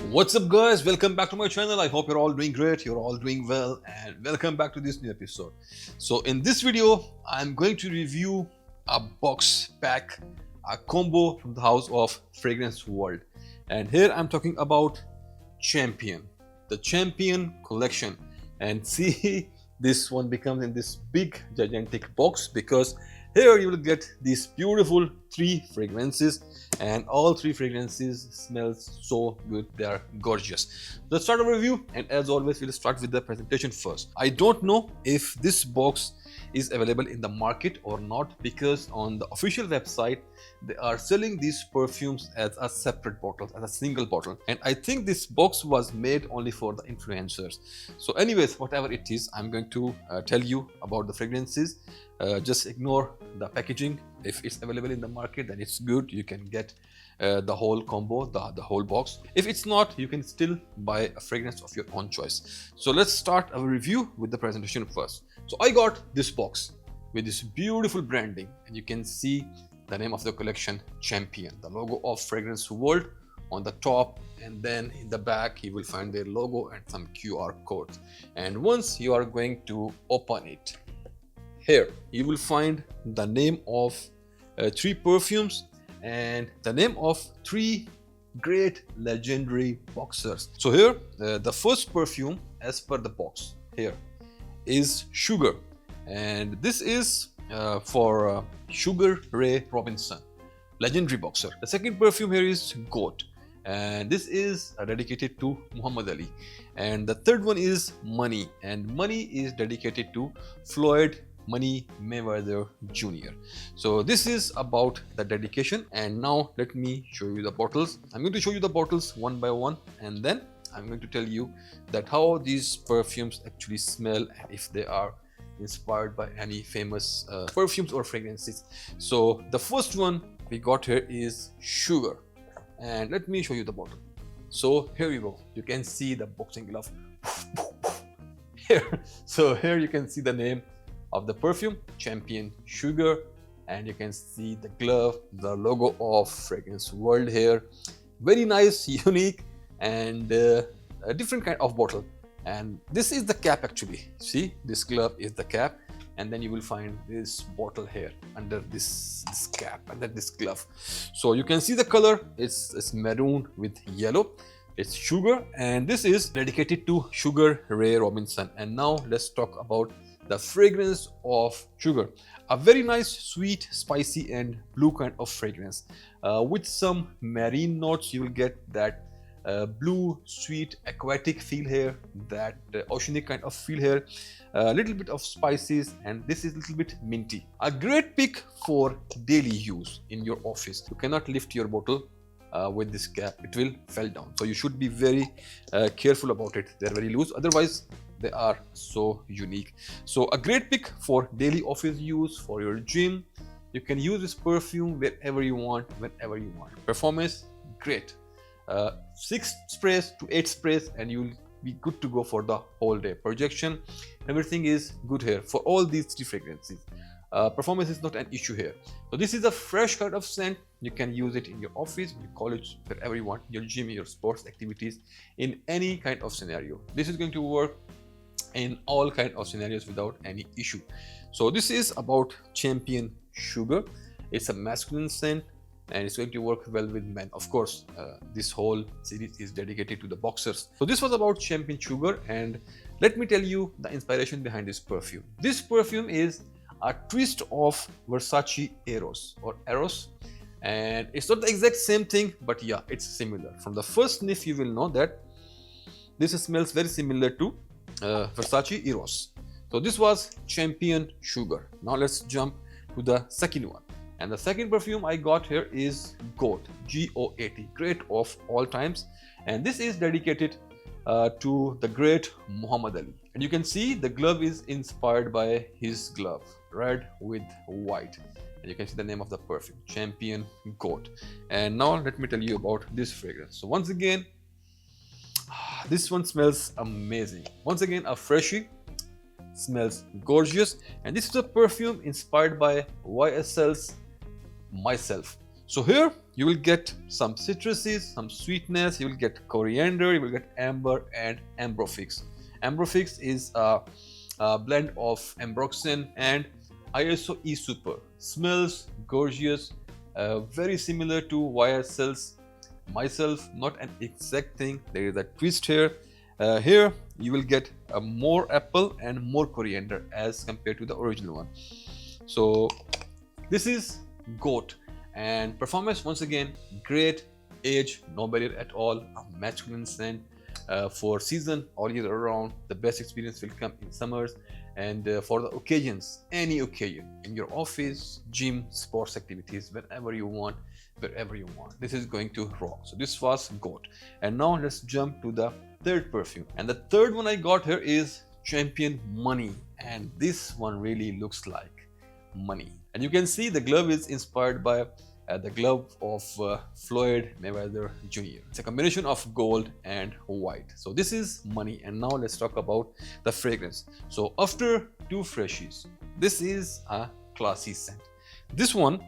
What's up guys, welcome back to my channel. I hope you're all doing great, you're all doing well, and welcome back to this new episode. So in this video I'm going to review a box pack, a combo from the house of Fragrance World, and here I'm talking about Champion, the Champion collection. And see, this one becomes in this big gigantic box because here you will get these beautiful 3 fragrances, and all 3 fragrances smells so good, they are gorgeous. Let's start our review, and as always we'll start with the presentation first. I don't know if this box is available in the market or not, because on the official website they are selling these perfumes as a separate bottle, as a single bottle, and I think this box was made only for the influencers. So anyways, whatever it is, I'm going to tell you about the fragrances. Just ignore the packaging. If it's available in the market, then it's good, you can get the whole combo, the whole box. If it's not, you can still buy a fragrance of your own choice. So let's start our review with the presentation first. So I got this box with this beautiful branding, and you can see the name of the collection, Champion, the logo of Fragrance World on the top, and then in the back you will find their logo and some QR codes. And once you are going to open it, here you will find the name of 3 perfumes and the name of 3 great legendary boxers. So here the first perfume as per the box here is Sugar, and this is for Sugar Ray Robinson, legendary boxer. The second perfume here is G.O.A.T, and this is dedicated to Muhammad Ali. And the third one is Money, and Money is dedicated to Floyd Money Mayweather Jr. So this is about the dedication, and now let me show you the bottles. I'm going to show you the bottles one by one, and then I'm going to tell you that how these perfumes actually smell and if they are inspired by any famous perfumes or fragrances. So the first one we got here is Sugar, and let me show you the bottle. So here you go, you can see the boxing glove here. So here you can see the name of the perfume, Champion Sugar, and you can see the glove, the logo of Fragrance World here. Very nice, unique, and a different kind of bottle. And this is the cap actually. See, this glove is the cap, and then you will find this bottle here under this cap, under this glove. So you can see the color, it's maroon with yellow. It's Sugar, and this is dedicated to Sugar Ray Robinson. And now let's talk about the fragrance of Sugar. A very nice, sweet, spicy and blue kind of fragrance with some marine notes. You will get that blue, sweet, aquatic feel here, that oceanic kind of feel here, a little bit of spices, and this is a little bit minty. A great pick for daily use in your office. You cannot lift your bottle with this cap, it will fall down, so you should be very careful about it. They're very loose, otherwise they are so unique. So a great pick for daily office use, for your gym. You can use this perfume wherever you want, whenever you want. Performance, great. 6 sprays to 8 sprays and you'll be good to go for the whole day. Projection, everything is good here for all these 3 fragrances. Performance is not an issue here. So this is a fresh kind of scent. You can use it in your office, in your college, wherever you want, your gym, your sports activities, in any kind of scenario. This is going to work in all kind of scenarios without any issue. So this is about Champion Sugar. It's a masculine scent, and it's going to work well with men. Of course, this whole series is dedicated to the boxers. So this was about Champion Sugar, and let me tell you the inspiration behind this perfume. This perfume is a twist of Versace Eros, and it's not the exact same thing, but yeah, it's similar. From the first sniff you will know that this smells very similar to Versace Eros. So this was Champion Sugar. Now let's jump to the second one, and the second perfume I got here is G.O.A.T, G.O.A.T, great of all times, and this is dedicated to the great Muhammad Ali. And you can see the glove is inspired by his glove, red with white, and you can see the name of the perfume, Champion G.O.A.T. And now let me tell you about this fragrance. So once again, this one smells amazing. Once again, a freshie, smells gorgeous, and this is a perfume inspired by YSL's Myself. So here you will get some citruses, some sweetness, you will get coriander, you will get amber and ambrofix. Ambrofix is a blend of ambroxan and ISO E Super. Smells gorgeous, very similar to YSL's Myself, not an exact thing. There is a twist here. Here you will get more apple and more coriander as compared to the original one. So this is G.O.A.T, and performance once again great, age no barrier at all, a masculine scent for season all year around. The best experience will come in summers, and for the occasions, any occasion, in your office, gym, sports activities, whenever you want, wherever you want, this is going to rock. So this was G.O.A.T, and now let's jump to the third perfume, and the third one I got here is Champion Money, and this one really looks like money. And you can see the glove is inspired by the glove of Floyd Mayweather Jr. It's a combination of gold and white. So this is money. And now let's talk about the fragrance. So after two freshies, this is a classy scent. This one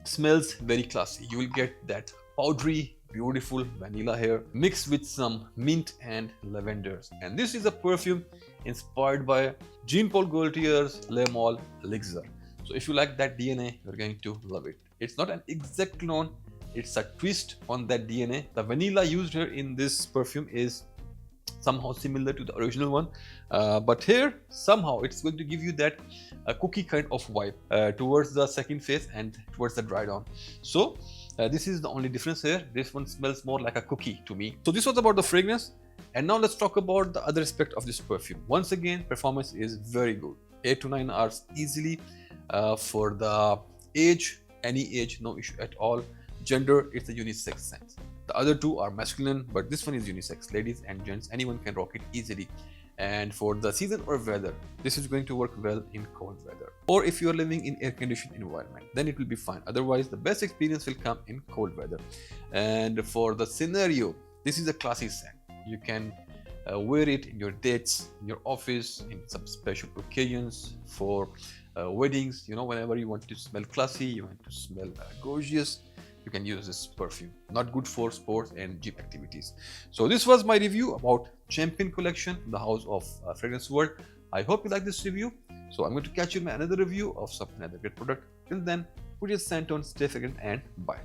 smells very classy. You will get that powdery, beautiful vanilla here mixed with some mint and lavenders. And this is a perfume inspired by Jean-Paul Gaultier's Le Male Elixir. So if you like that DNA, you're going to love it. It's not an exact clone, it's a twist on that DNA. The vanilla used here in this perfume is somehow similar to the original one, but here somehow it's going to give you that cookie kind of vibe towards the second phase and towards the dry down. So this is the only difference here. This one smells more like a cookie to me. So this was about the fragrance, and now let's talk about the other aspect of this perfume. Once again, performance is very good, 8 to 9 hours easily. For the age, any age, no issue at all. Gender, it's a unisex scent. The other two are masculine, but this one is unisex. Ladies and gents, anyone can rock it easily. And for the season or weather, this is going to work well in cold weather. Or if you are living in air-conditioned environment, then it will be fine. Otherwise, the best experience will come in cold weather. And for the scenario, this is a classy scent. You can wear it in your dates, in your office, in some special occasions, for weddings, you know, whenever you want to smell classy, you want to smell gorgeous, you can use this perfume. Not good for sports and gym activities. So this was my review about Champion collection, the house of Fragrance World. I hope you like this review. So I'm going to catch you in another review of some another great product. Till then, put your scent on, stay fragrant, and bye.